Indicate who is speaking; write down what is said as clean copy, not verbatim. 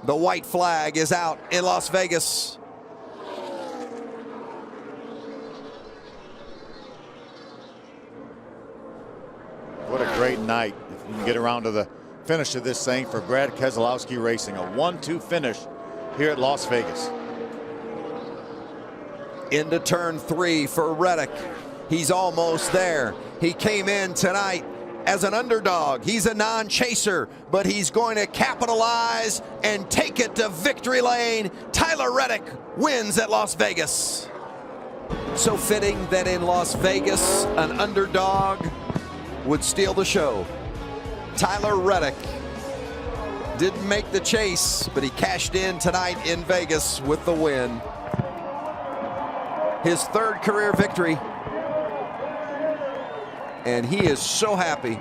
Speaker 1: The white flag is out in Las Vegas.
Speaker 2: What a great night if you can get around to the finish of this thing for Brad Keselowski Racing. A 1-2 finish here at Las Vegas.
Speaker 1: Into turn 3 for Reddick. He's almost there. He came in tonight as an underdog. He's a non-chaser, but he's going to capitalize and take it to victory lane. Tyler Reddick wins at Las Vegas. So fitting that in Las Vegas, an underdog would steal the show. Tyler Reddick didn't make the chase, but he cashed in tonight in Vegas with the win. His third career victory. And he is so happy.